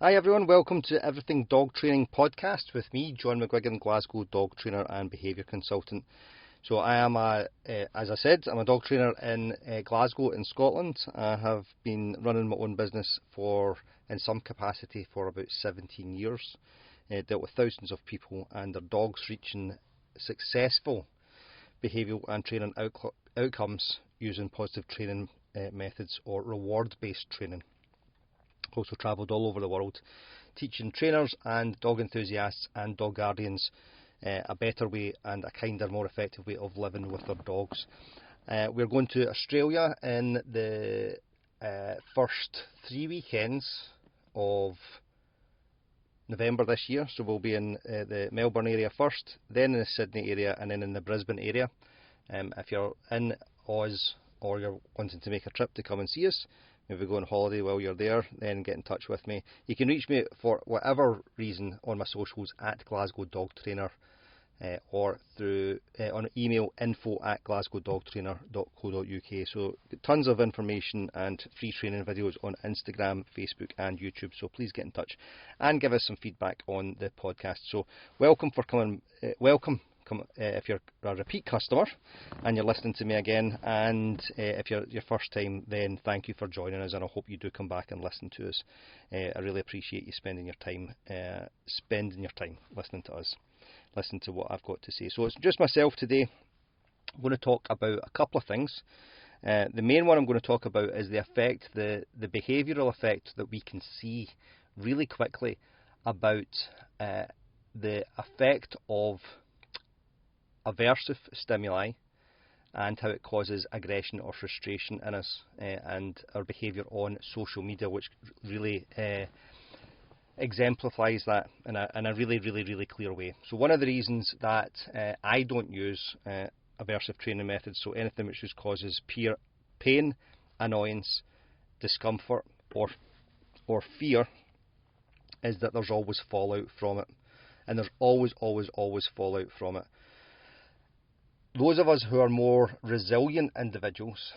Hi everyone, welcome to Everything Dog Training Podcast with me, John McGuigan, Glasgow dog trainer and behaviour consultant. So I am, as I said, I'm a dog trainer in Glasgow in Scotland. I have been running my own business in some capacity for about 17 years. Dealt with thousands of people and their dogs reaching successful behavioural and training outcomes using positive training methods or reward-based training. Also travelled all over the world teaching trainers and dog enthusiasts and dog guardians a better way and a kinder, more effective way of living with their dogs. We're going to Australia in the first 3 weekends of November this year. So we'll be in the Melbourne area first, then in the Sydney area, and then in the Brisbane area. If you're in Oz or you're wanting to make a trip to come and see us, maybe go on holiday while you're there, then get in touch with me. You can reach me for whatever reason on my socials at Glasgow Dog Trainer or through on email info@glasgowdogtrainer.co.uk. So tons of information and free training videos on Instagram, Facebook and YouTube. So please get in touch and give us some feedback on the podcast. So welcome for coming. If you're a repeat customer and you're listening to me again, and if you're your first time, then thank you for joining us, and I hope you do come back and listen to us. I really appreciate you spending your time listening to us, listening to what I've got to say. So it's just myself today. I'm going to talk about a couple of things. The main one I'm going to talk about is the behavioural effect that we can see really quickly about the effect of aversive stimuli and how it causes aggression or frustration in us and our behaviour on social media, which really exemplifies that in a really clear way. So one of the reasons that I don't use aversive training methods, so anything which just causes pain, annoyance, discomfort or fear, is that there's always fallout from it, and there's always fallout from it. Those of us who are more resilient individuals,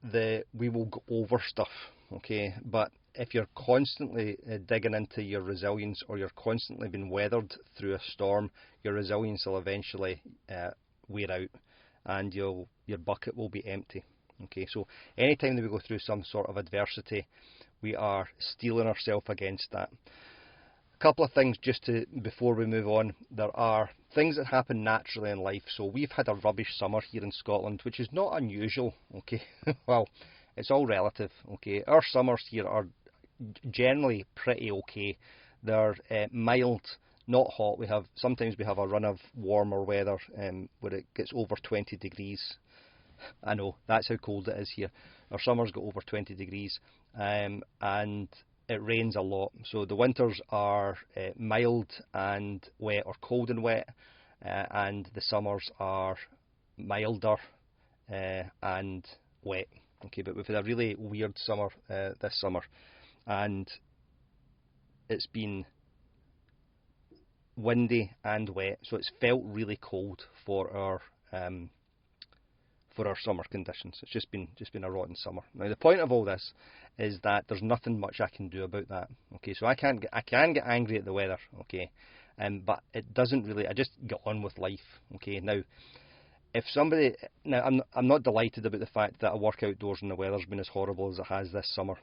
we will go over stuff, okay? But if you're constantly digging into your resilience, or you're constantly being weathered through a storm, your resilience will eventually wear out, and your bucket will be empty. Okay, so anytime that we go through some sort of adversity, we are steeling ourselves against that. A couple of things before we move on. There are things that happen naturally in life. So we've had a rubbish summer here in Scotland, which is not unusual, okay? Well, it's all relative, okay? Our summers here are generally pretty okay. They're mild, not hot. Sometimes we have a run of warmer weather where it gets over 20 degrees. I know, that's how cold it is here. Our summers go over 20 degrees and it rains a lot. So the winters are mild and wet, or cold and wet, and the summers are milder and wet. Okay, but we've had a really weird summer this summer, and it's been windy and wet, so it's felt really cold for our summer conditions. It's just been a rotten summer. Now the point of all this is that there's nothing much I can do about that. Okay, so I can get angry at the weather. Okay, but it doesn't really. I just get on with life. Okay, now I'm not delighted about the fact that I work outdoors and the weather's been as horrible as it has this summer.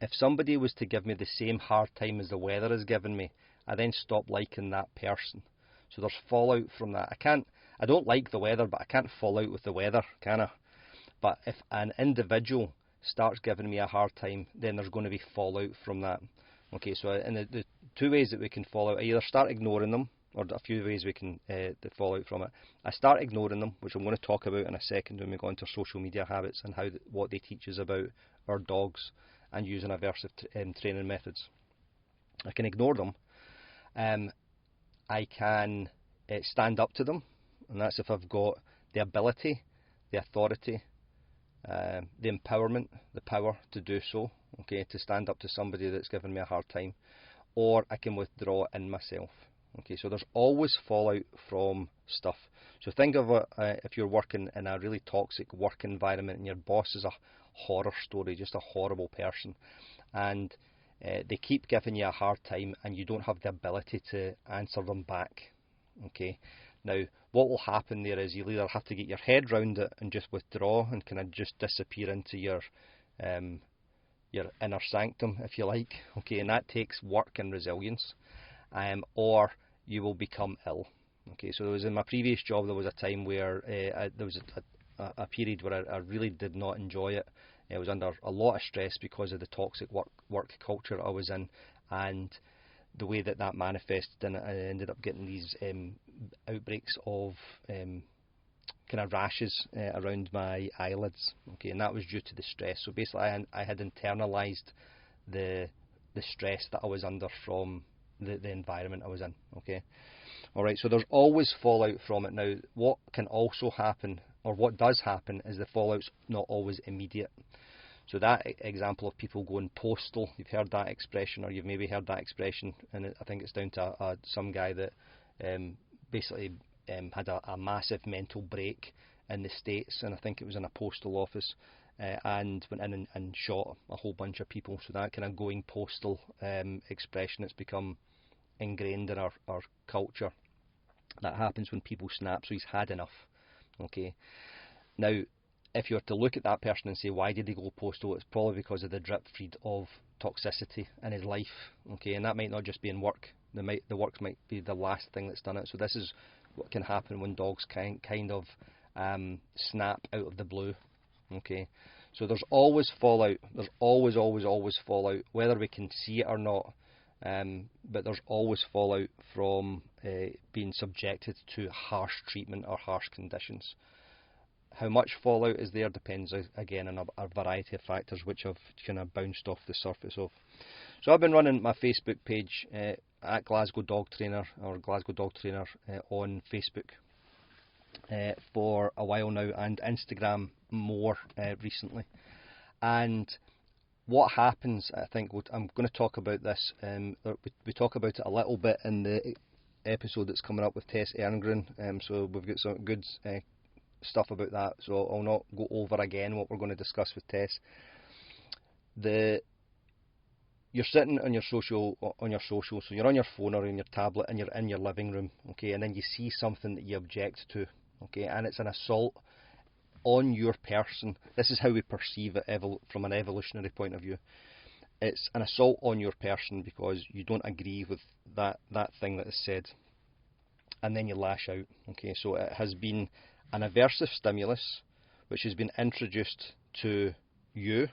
If somebody was to give me the same hard time as the weather has given me, I then stop liking that person. So there's fallout from that. I don't like the weather, but I can't fall out with the weather, can I? But if an individual starts giving me a hard time, then there's going to be fallout from that. Okay, so in the two ways that we can fall out, I either start ignoring them, or a few ways we can fall out from it. I start ignoring them, which I'm going to talk about in a second when we go into social media habits and what they teach us about our dogs and using aversive training methods. I can ignore them. I can stand up to them, and that's if I've got the ability, the authority, the empowerment, the power to do so, okay, to stand up to somebody that's given me a hard time, or I can withdraw in myself. Okay, so there's always fallout from stuff. So think of if you're working in a really toxic work environment and your boss is a horror story, just a horrible person, and they keep giving you a hard time and you don't have the ability to answer them back. Okay, now what will happen there is you'll either have to get your head round it and just withdraw and kind of just disappear into your inner sanctum, if you like. Okay, and that takes work and resilience, or you will become ill. Okay, so there was in my previous job, there was a time where there was a period where I really did not enjoy it. I was under a lot of stress because of the toxic work culture I was in, and the way that manifested, and I ended up getting these outbreaks of kind of rashes around my eyelids. Okay, and that was due to the stress. So basically, I had internalised the stress that I was under from the environment I was in. Okay, all right. So there's always fallout from it. Now, what can also happen, or what does happen, is the fallout's not always immediate. So that example of people going postal, you've heard that expression, or you've maybe heard that expression, and I think it's down to some guy that basically had a massive mental break in the States, and I think it was in a postal office, and went in and shot a whole bunch of people. So that kind of going postal expression, it's become ingrained in our culture. That happens when people snap, so he's had enough. Okay, now, if you were to look at that person and say, why did he go postal, it's probably because of the drip feed of toxicity in his life. Okay, and that might not just be in work. The work might be the last thing that's done it. So this is what can happen when dogs kind of snap out of the blue. Okay, so there's always fallout. There's always fallout, whether we can see it or not. But there's always fallout from being subjected to harsh treatment or harsh conditions. How much fallout is there depends, again, on a variety of factors which I've kind of bounced off the surface of. So I've been running my Facebook page at Glasgow Dog Trainer, or Glasgow Dog Trainer on Facebook for a while now, and Instagram more recently. And what happens, I think, I'm going to talk about this, we talk about it a little bit in the episode that's coming up with Tess Erngren, so we've got some good stuff about that, so I'll not go over again what we're going to discuss with Tess. You're sitting on your social, so you're on your phone or on your tablet and you're in your living room, okay, and then you see something that you object to, okay, and it's an assault on your person. This is how we perceive it from an evolutionary point of view. It's an assault on your person because you don't agree with that thing that is said, and then you lash out. Okay, so it has been an aversive stimulus which has been introduced to you,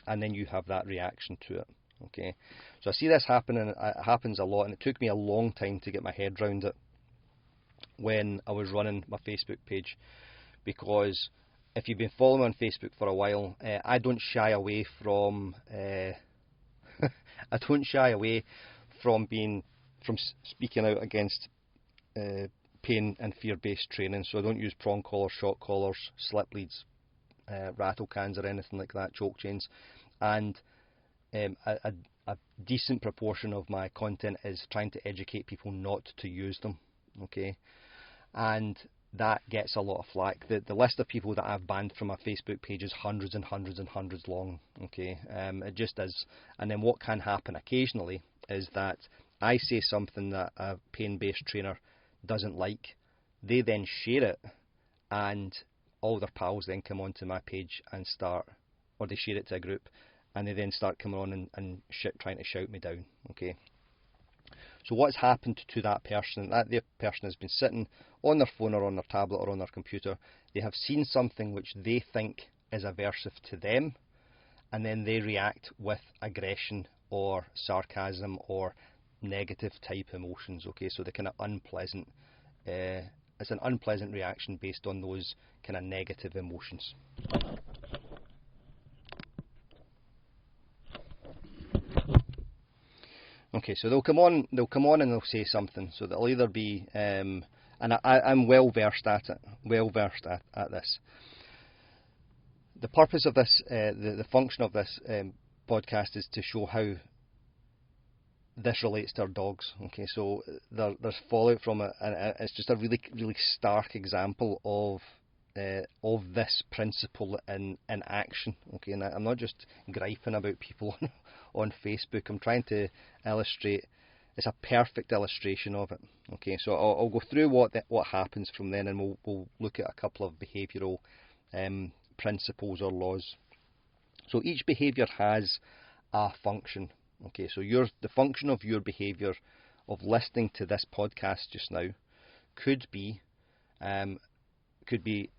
and then you have that reaction to it. Okay, so I see this happen, and it happens a lot, and it took me a long time to get my head around it when I was running my Facebook page, because if you've been following me on Facebook for a while, I don't shy away from speaking out against pain and fear-based training. So I don't use prong collars, shock collars, slip leads, rattle cans, or anything like that, choke chains. And a decent proportion of my content is trying to educate people not to use them. Okay, and that gets a lot of flack. The list of people that I've banned from my Facebook page is hundreds and hundreds and hundreds long. Okay, it just is. And then what can happen occasionally is that I say something that a pain-based trainer doesn't like. They then share it, and all their pals then come onto my page and or they share it to a group, and they then start coming on and trying to shout me down. Okay. So what's happened to that person? The person has been sitting on their phone or on their tablet or on their computer. They have seen something which they think is aversive to them, and then they react with aggression or sarcasm or negative type emotions. Okay, so the kind of unpleasant, it's an unpleasant reaction based on those kind of negative emotions. Okay, so they'll come on and they'll say something. So they'll either be, and I'm well versed at this. The purpose of this, the function of this podcast is to show how this relates to our dogs. Okay, so there's fallout from it, and it's just a really, really stark example of of this principle in action. Okay, and I'm not just griping about people on Facebook. I'm trying to illustrate. It's a perfect illustration of it. Okay, so I'll go through what happens from then, and we'll look at a couple of behavioural principles or laws. So each behaviour has a function. Okay, so the function of your behaviour of listening to this podcast just now could be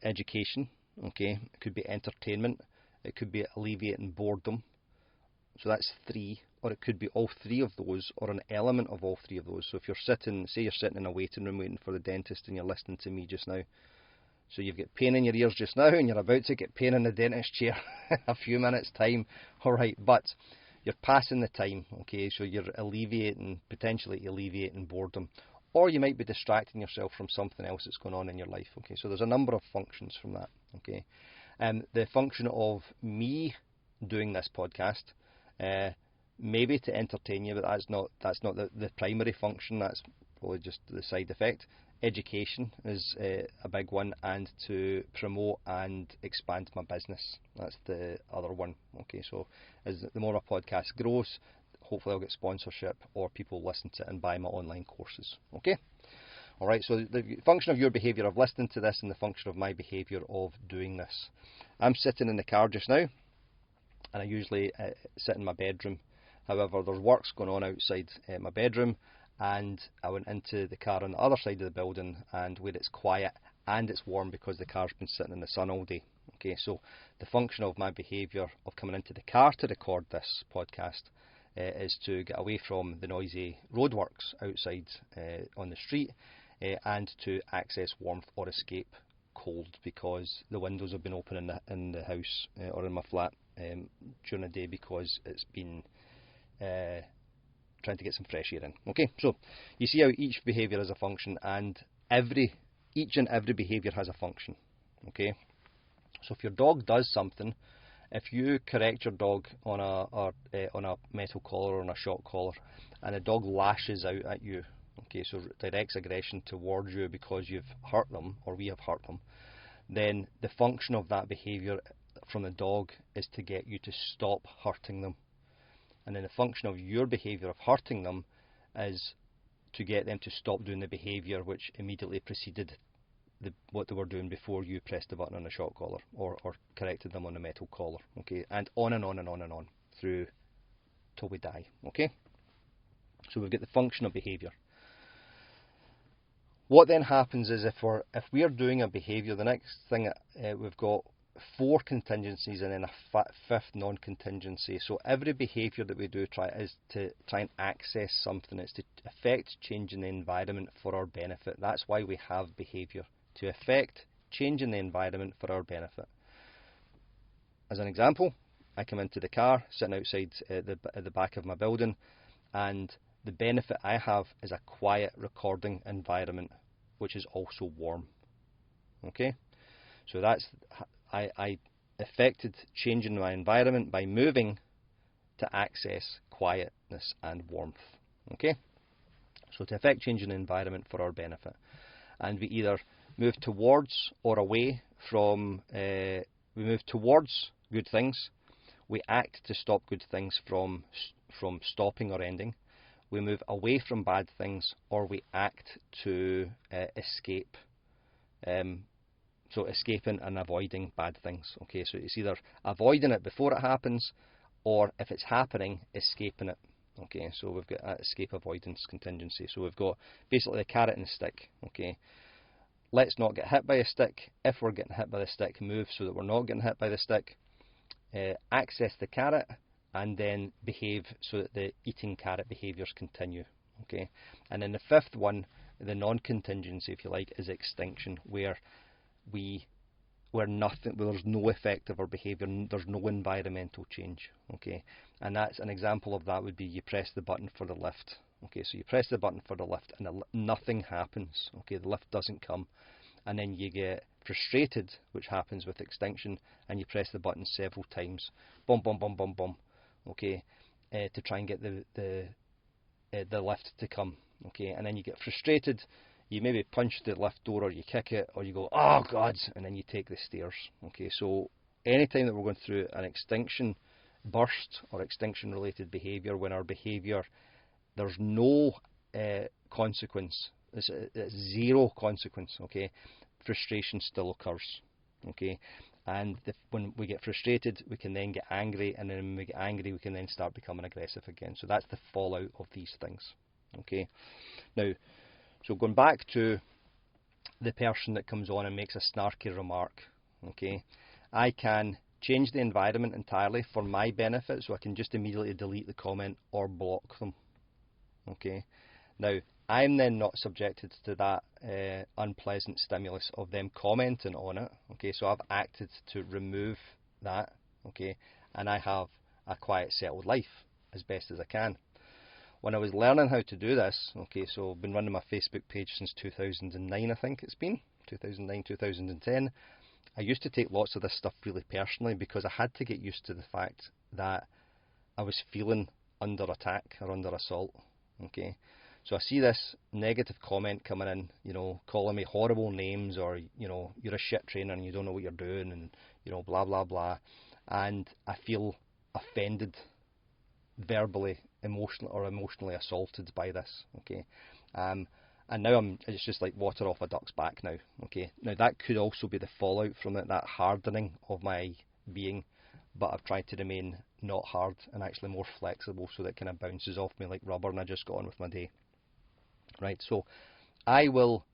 education. Okay, it could be entertainment. It could be alleviating boredom. So that's 3, or it could be all 3 of those, or an element of all 3 of those. So if say you're sitting in a waiting room waiting for the dentist and you're listening to me just now, so you've got pain in your ears just now and you're about to get pain in the dentist chair in a few minutes time, alright, but you're passing the time, okay, so you're potentially alleviating boredom, or you might be distracting yourself from something else that's going on in your life, okay, so there's a number of functions from that, okay. The function of me doing this podcast, maybe to entertain you, but that's not the primary function. That's probably just the side effect. Education is a big one, and to promote and expand my business. That's the other one. Okay, so as the more my podcast grows, hopefully I'll get sponsorship or people listen to it and buy my online courses. Okay. Alright, so the function of your behaviour of listening to this and the function of my behaviour of doing this. I'm sitting in the car just now, and I usually sit in my bedroom. However, there's works going on outside my bedroom, and I went into the car on the other side of the building, and where it's quiet and it's warm because the car's been sitting in the sun all day. Okay, so the function of my behaviour of coming into the car to record this podcast is to get away from the noisy roadworks outside on the street, and to access warmth or escape cold, because the windows have been open in the house or in my flat during the day because it's been trying to get some fresh air in. Okay, so you see how each behaviour has a function, and each and every behaviour has a function. Okay, so if your dog does something, if you correct your dog on a metal collar or on a shock collar, and the dog lashes out at you, okay, so directs aggression towards you because you've hurt them or we have hurt them, then the function of that behaviour from the dog is to get you to stop hurting them. And then the function of your behaviour of hurting them is to get them to stop doing the behaviour which immediately preceded what they were doing before you pressed the button on the shock collar or corrected them on the metal collar. Okay, and on and on and on and on through till we die. Okay, so we've got the function of behaviour. What then happens is if we're doing a behaviour, the next thing we've got 4 contingencies and then a 5th non-contingency. So every behaviour that we do is to try and access something. It's to affect change in the environment for our benefit. That's why we have behaviour, to affect change in the environment for our benefit. As an example, I come into the car, sitting outside at the back of my building, and the benefit I have is a quiet recording environment, which is also warm. Okay, so I affected changing my environment by moving to access quietness and warmth. Okay, so to affect change in the environment for our benefit, and we either move towards or away from. We move towards good things. We act to stop good things from stopping or ending. We move away from bad things, or we act to escape. So escaping and avoiding bad things. Okay, so it's either avoiding it before it happens, or if it's happening, escaping it. Okay, so we've got escape avoidance contingency. So we've got basically a carrot and a stick. Okay, let's not get hit by a stick. If we're getting hit by the stick, move so that we're not getting hit by the stick. Access the carrot, and then behave so that the eating carrot behaviours continue. Okay, and then the 5th one, the non-contingency, if you like, is extinction, where there's no effect of our behaviour, there's no environmental change. Okay, and that's an example of that would be you press the button for the lift. Okay, so you press the button for the lift and nothing happens. Okay, the lift doesn't come, and then you get frustrated, which happens with extinction, and you press the button several times, boom, boom, boom, boom, boom. Okay, to try and get the lift to come. Okay, and then you get frustrated. you maybe punch the lift door, or you kick it, or you go, oh God, and then you take the stairs. Okay, so anytime that we're going through an extinction burst or extinction related behaviour, when our behaviour, there's no consequence, it's zero consequence, okay, frustration still occurs. Okay, and when we get frustrated, we can then get angry, and then when we get angry, we can then start becoming aggressive again. So that's the fallout of these things. Okay, now, so going back to the person that comes on and makes a snarky remark, okay, I can change the environment entirely for my benefit, so I can just immediately delete the comment or block them. Okay, now I'm then not subjected to that unpleasant stimulus of them commenting on it. Okay, so I've acted to remove that. Okay, and I have a quiet, settled life as best as I can. When I was learning how to do this, okay, so I've been running my Facebook page since 2009, I think it's been 2009, 2010. I used to take lots of this stuff really personally because I had to get used to the fact that I was feeling under attack or under assault. Okay, so I see this negative comment coming in, you know, calling me horrible names, or, you know, you're a shit trainer and you don't know what you're doing, and, you know, blah blah blah, and I feel offended, verbally, emotionally assaulted by this. Okay, and now it's just like water off a duck's back now. Okay, now that could also be the fallout from it, that hardening of my being, but I've tried to remain not hard and actually more flexible, so that it kind of bounces off me like rubber and I just go on with my day. Right, so I will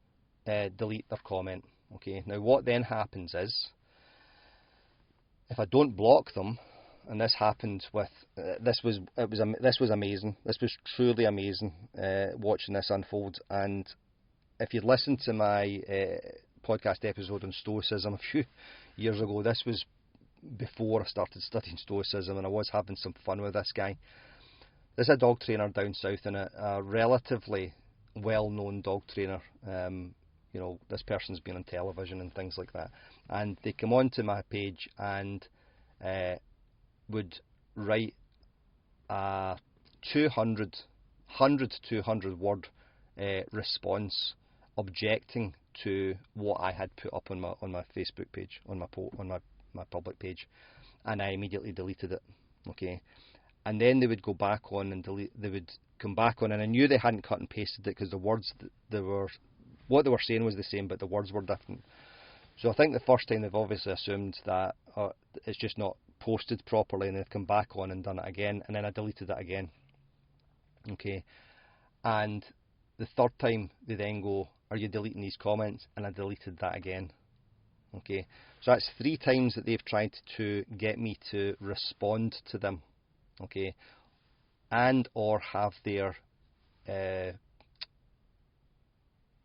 delete their comment. Okay, now what then happens is, if I don't block them, and this happened with this was amazing. This was truly amazing watching this unfold. And if you'd listened to my podcast episode on Stoicism a few years ago, this was before I started studying Stoicism, and I was having some fun with this guy. This is a dog trainer down south, and a relatively well-known dog trainer. You know, this person's been on television and things like that. And they come onto my page and would write a 200 word response objecting to what I had put up on my Facebook page, on my public page, and I immediately deleted it. Okay, and then they would go back on and delete. They would come back on, and I knew they hadn't cut and pasted it, because the words what they were saying was the same, but the words were different. So I think the first time they've obviously assumed that it's just not posted properly, and they've come back on and done it again, and then I deleted it again. Okay, and the third time they then go, are you deleting these comments? And I deleted that again. Okay, so that's 3 times that they've tried to get me to respond to them. Okay, and or have their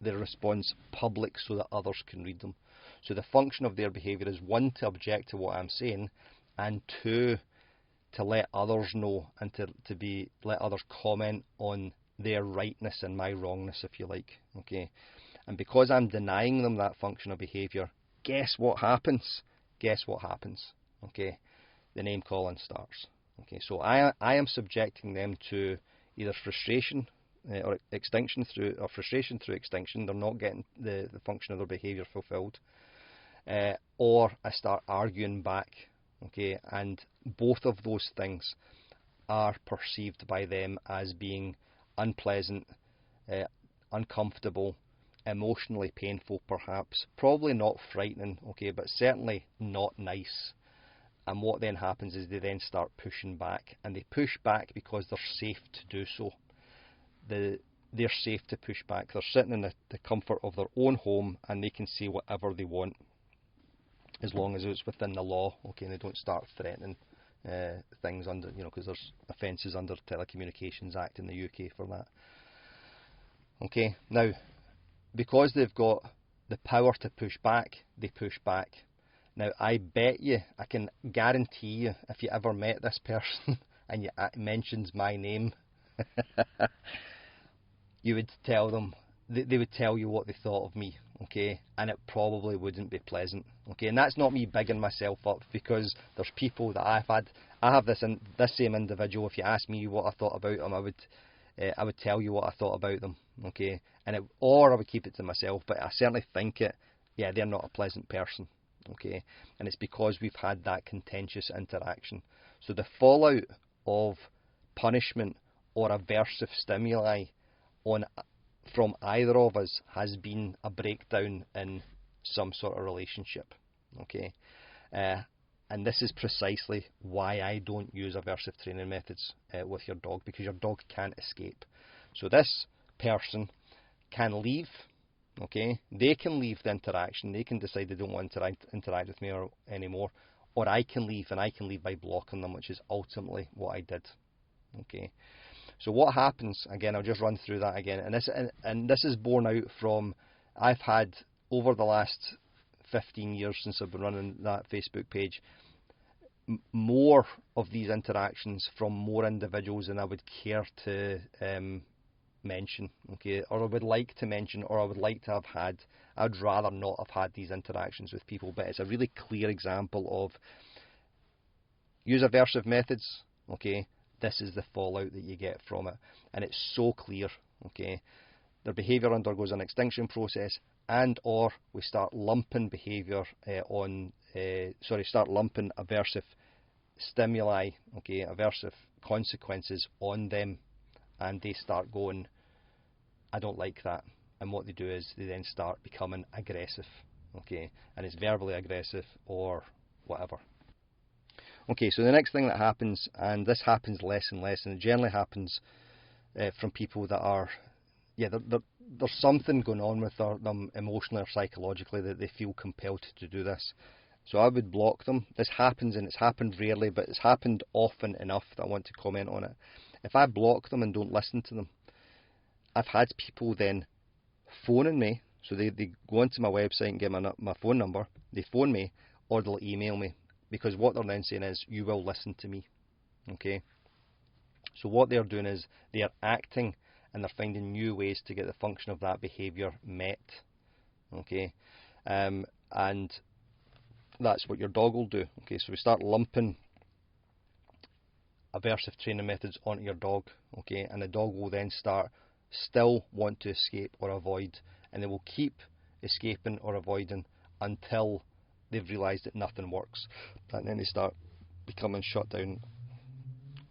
response public so that others can read them. So the function of their behaviour is, 1, to object to what I'm saying, and 2, to let others know, and to let others comment on their rightness and my wrongness, if you like. Okay, and because I'm denying them that function of behaviour, guess what happens? Guess what happens? Okay, the name calling starts. Okay, so I am subjecting them to either frustration or extinction through, or frustration through extinction. They're not getting the function of their behaviour fulfilled, or I start arguing back. Okay, and both of those things are perceived by them as being unpleasant, uncomfortable, emotionally painful, perhaps, probably not frightening, okay, but certainly not nice. And what then happens is they then start pushing back, and they push back because they're safe to do so. They're safe to push back. They're sitting in the comfort of their own home, and they can say whatever they want, as long as it's within the law, okay, and they don't start threatening things under, you know, because there's offences under the Telecommunications Act in the UK for that. Okay, now, because they've got the power to push back, they push back. Now, I bet you, I can guarantee you, if you ever met this person and you mentions my name, you would tell them, they would tell you what they thought of me, okay, and it probably wouldn't be pleasant, okay, and that's not me bigging myself up, because there's people that I have this same individual, if you ask me what I thought about him, I would tell you what I thought about them, okay, or I would keep it to myself. But I certainly think yeah, they're not a pleasant person, okay, and it's because we've had that contentious interaction. So the fallout of punishment or aversive stimuli from either of us has been a breakdown in some sort of relationship, okay. And this is precisely why I don't use aversive training methods with your dog, because your dog can't escape. So this person can leave, okay? They can leave the interaction. They can decide they don't want to interact with me anymore, or I can leave, and I can leave by blocking them, which is ultimately what I did, okay? So what happens, again, I'll just run through that again, and this is borne out from, I've had, over the last 15 years since I've been running that Facebook page, more of these interactions from more individuals than I would care to mention, okay, or I would like to mention, or I would like to have had. I'd rather not have had these interactions with people, but it's a really clear example of use aversive methods, okay, this is the fallout that you get from it, and it's so clear, okay. Their behaviour undergoes an extinction process, and or we start lumping behaviour start lumping aversive stimuli, okay, aversive consequences on them, and they start going, I don't like that. And what they do is they then start becoming aggressive, okay, and it's verbally aggressive or whatever. Okay, so the next thing that happens, and this happens less and less, and it generally happens from people that are, there's something going on with them emotionally or psychologically that they feel compelled to do this. So I would block them. This happens, and it's happened rarely, but it's happened often enough that I want to comment on it. If I block them and don't listen to them, I've had people then phoning me, so they go onto my website and get my phone number, they phone me, or they'll email me, because what they're then saying is, you will listen to me, okay? So what they're doing is, they're acting, and they're finding new ways to get the function of that behaviour met, okay? And that's what your dog will do, okay? So we start lumping aversive training methods onto your dog, okay, and the dog will then still want to escape or avoid, and they will keep escaping or avoiding until they've realised that nothing works, and then they start becoming shut down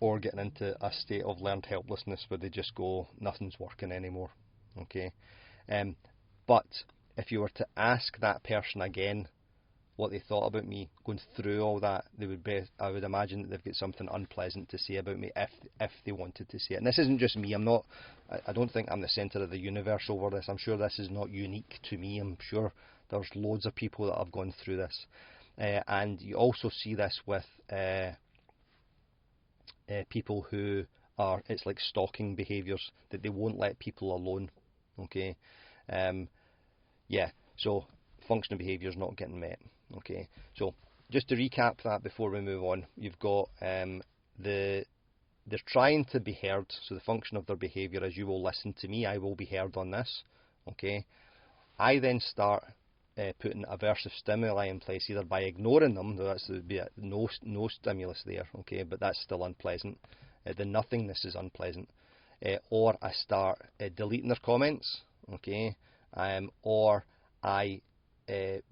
or getting into a state of learned helplessness where they just go, nothing's working anymore, okay. But if you were to ask that person again what they thought about me going through all that, I would imagine that they've got something unpleasant to say about me if they wanted to say it. And this isn't just me. I don't think I'm the centre of the universe over this. I'm sure this is not unique to me. I'm sure there's loads of people that have gone through this. And you also see this with people who are, it's like stalking behaviours, that they won't let people alone, okay. So functional behaviour is not getting met. Okay, so just to recap that before we move on, you've got they're trying to be heard, so the function of their behaviour is, you will listen to me, I will be heard on this, okay. I then start putting aversive stimuli in place, either by ignoring them, that's no stimulus there, okay, but that's still unpleasant, the nothingness is unpleasant, or I start deleting their comments, okay, or I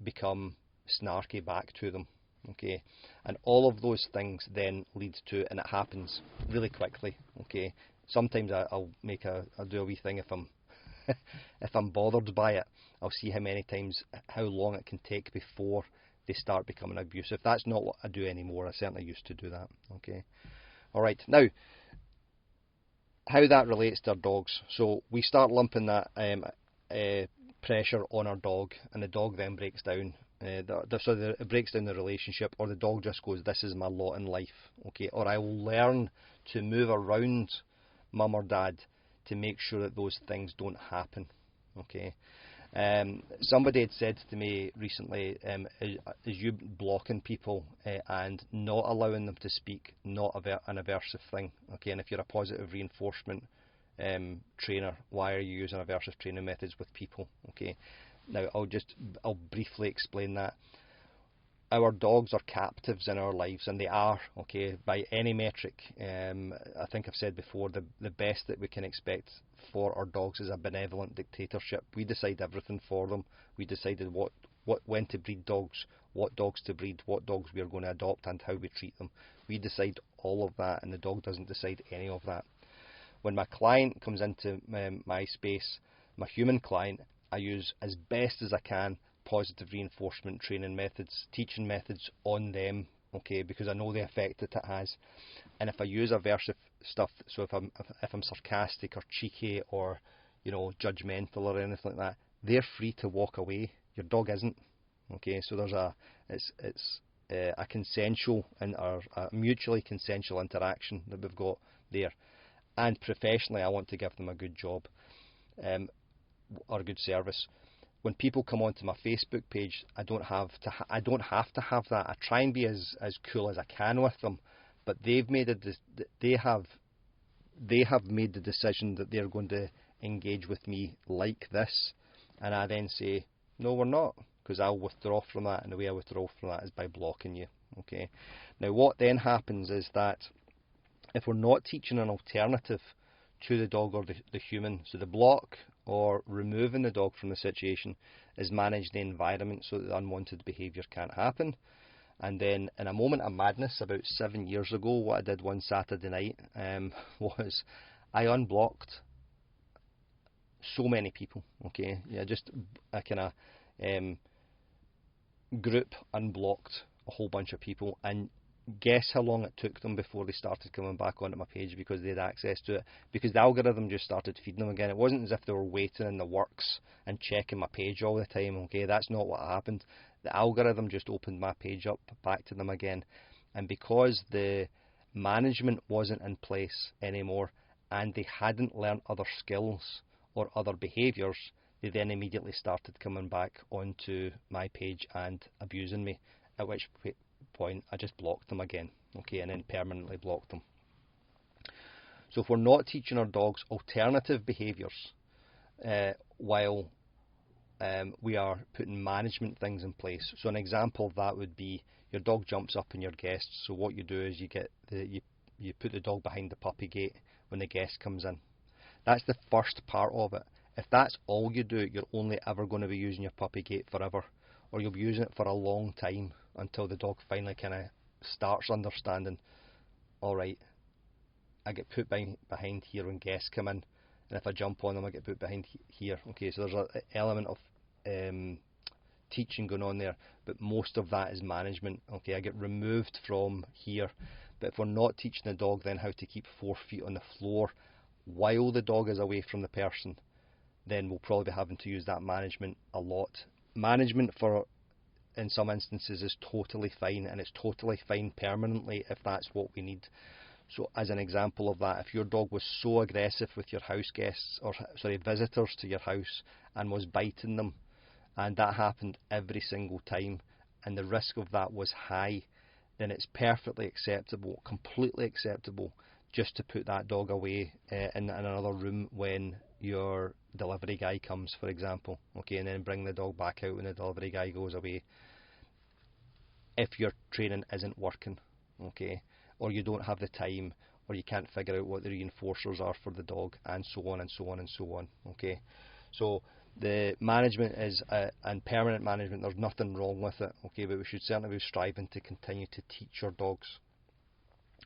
become snarky back to them, okay, and all of those things then lead to, and it happens really quickly, okay. Sometimes I'll do a wee thing if I'm if I'm bothered by it. I'll see how long it can take before they start becoming abusive. That's not what I do anymore. I certainly used to do that, okay. All right, now how that relates to our dogs. So we start lumping that pressure on our dog, and the dog then breaks down. It breaks down the relationship, or the dog just goes, this is my lot in life, okay, or I will learn to move around mum or dad to make sure that those things don't happen, okay. Somebody had said to me recently, is you blocking people and not allowing them to speak not an aversive thing, okay, and if you're a positive reinforcement trainer, why are you using aversive training methods with people, okay. Now I'll briefly explain that. our dogs are captives in our lives, and they are, okay, by any metric. I think I've said before, the best that we can expect for our dogs is a benevolent dictatorship. We decide everything for them. We decided when to breed dogs, what dogs to breed, what dogs we are going to adopt, and how we treat them. We decide all of that, and the dog doesn't decide any of that. When my client comes into my space, my human client, I use as best as I can positive reinforcement training methods, teaching methods on them, okay, because I know the effect that it has. And if I use aversive stuff, so if I'm sarcastic or cheeky or, you know, judgmental or anything like that, they're free to walk away. Your dog isn't, okay. So it's a consensual and a mutually consensual interaction that we've got there. And professionally, I want to give them a good job or a good service. When people come onto my Facebook page, I don't have to have that. I try and be as cool as I can with them, but they have made the decision that they're going to engage with me like this, and I then say, no, we're not, because I'll withdraw from that, and the way I withdraw from that is by blocking you. Okay. Now, what then happens is that if we're not teaching an alternative to the dog or the human, so the block or removing the dog from the situation is manage the environment so that unwanted behaviour can't happen. And then in a moment of madness about 7 years ago, what I did one Saturday night was I unblocked so many people. Okay, yeah, just a kind of group unblocked a whole bunch of people, and guess how long it took them before they started coming back onto my page because they had access to it, because the algorithm just started feeding them again. It wasn't as if they were waiting in the works and checking my page all the time. Okay, that's not what happened. The algorithm just opened my page up back to them again, and because the management wasn't in place anymore and they hadn't learned other skills or other behaviours, they then immediately started coming back onto my page and abusing me, at which point I just blocked them again, okay, and then permanently blocked them. So if we're not teaching our dogs alternative behaviours while we are putting management things in place, so an example of that would be your dog jumps up on your guests. So what you do is you put the dog behind the puppy gate when the guest comes in. That's the first part of it. If that's all you do, you're only ever going to be using your puppy gate forever, or you'll be using it for a long time until the dog finally kind of starts understanding, alright, I get put behind here when guests come in, and if I jump on them I get put behind here. Okay, so there's an element of teaching going on there, but most of that is management. Okay, I get removed from here, but if we're not teaching the dog then how to keep 4 feet on the floor while the dog is away from the person, then we'll probably be having to use that management a lot. Management in some instances is totally fine, and it's totally fine permanently if that's what we need. So as an example of that, if your dog was so aggressive with your house guests, or sorry, visitors to your house, and was biting them, and that happened every single time, and the risk of that was high, then it's perfectly acceptable, completely acceptable, just to put that dog away in another room when your delivery guy comes, for example, okay, and then bring the dog back out when the delivery guy goes away, if your training isn't working, okay, or you don't have the time, or you can't figure out what the reinforcers are for the dog, and so on and so on and so on. Okay, so the management is and permanent management, there's nothing wrong with it, okay, but we should certainly be striving to continue to teach our dogs.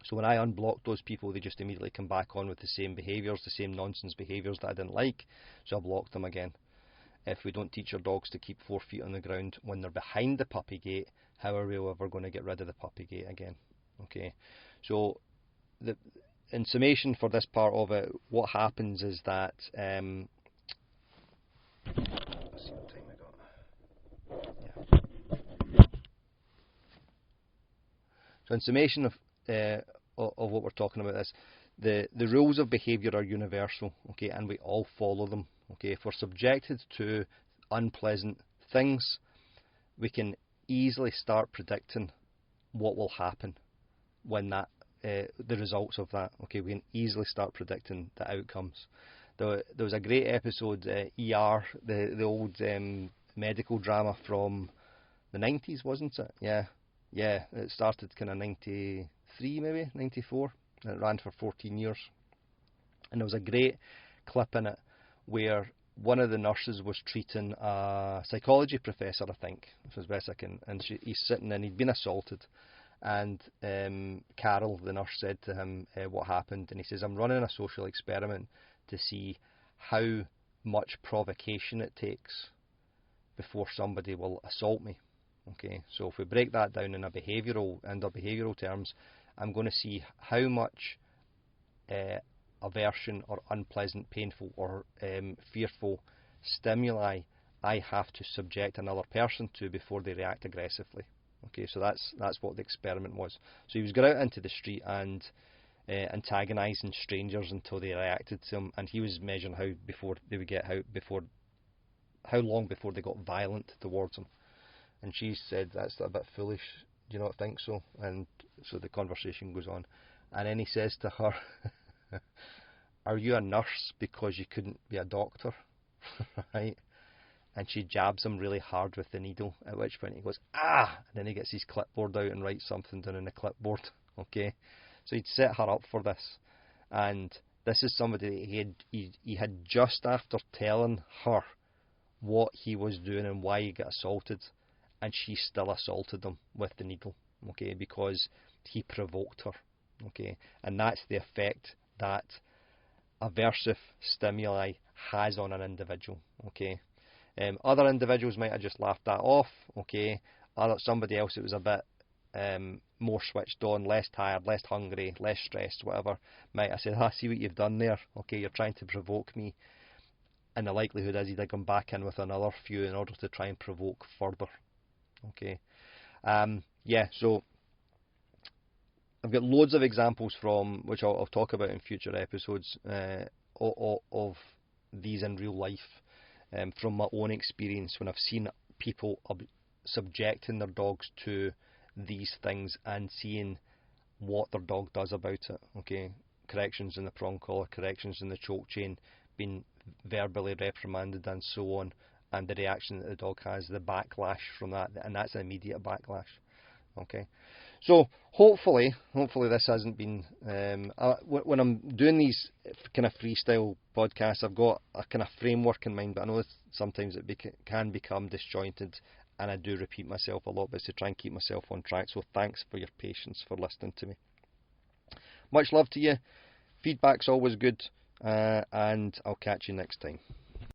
So when I unblock those people, they just immediately come back on with the same behaviours, the same nonsense behaviours that I didn't like, so I block them again. If we don't teach our dogs to keep 4 feet on the ground when they're behind the puppy gate, how are we ever going to get rid of the puppy gate again? Okay, so in summation for this part of it, what happens is that let's see what time I got. Yeah. So in summation of what we're talking about is the rules of behaviour are universal, okay, and we all follow them. Okay, if we're subjected to unpleasant things, we can easily start predicting what will happen when that the results of that. Okay, we can easily start predicting the outcomes. There was a great episode, ER, the old medical drama from the 90s, wasn't it? Yeah, yeah. It started kind of 93, maybe 94. And it ran for 14 years. And there was a great clip in it where one of the nurses was treating a psychology professor, I think, as best I can, and he's sitting and he'd been assaulted. And Carol, the nurse, said to him what happened, and he says, "I'm running a social experiment to see how much provocation it takes before somebody will assault me." Okay, so if we break that down in behavioural terms, I'm going to see how much aversion or unpleasant, painful, or fearful stimuli I have to subject another person to before they react aggressively. Okay, so that's what the experiment was. So he was going out into the street and antagonising strangers until they reacted to him, and he was measuring how long before they got violent towards him. And she said, "That's a bit foolish. Do you not think so?" And so the conversation goes on, and then he says to her, "Are you a nurse because you couldn't be a doctor?" Right? And she jabs him really hard with the needle, at which point he goes, "Ah!" And then he gets his clipboard out and writes something down in the clipboard. Okay? So he'd set her up for this. And this is somebody that he had just after telling her what he was doing and why he got assaulted, and she still assaulted him with the needle, okay, because he provoked her, okay, and that's the effect that aversive stimuli has on an individual, okay. Other individuals might have just laughed that off, okay. Somebody else that was a bit more switched on, less tired, less hungry, less stressed, whatever, might have said, "I see what you've done there, okay, you're trying to provoke me." And the likelihood is he'd have gone back in with another few in order to try and provoke further. Okay. Yeah, so I've got loads of examples from which I'll talk about in future episodes of these in real life, from my own experience when I've seen people subjecting their dogs to these things and seeing what their dog does about it. Okay, corrections in the prong collar, corrections in the choke chain, being verbally reprimanded and so on, and the reaction that the dog has, the backlash from that, and that's an immediate backlash. Okay, so hopefully this hasn't been when I'm doing these kind of freestyle podcasts, I've got a kind of framework in mind, but I know that sometimes it can become disjointed, and I do repeat myself a lot, but it's to try and keep myself on track. So thanks for your patience for listening to me. Much love to you. Feedback's always good, and I'll catch you next time.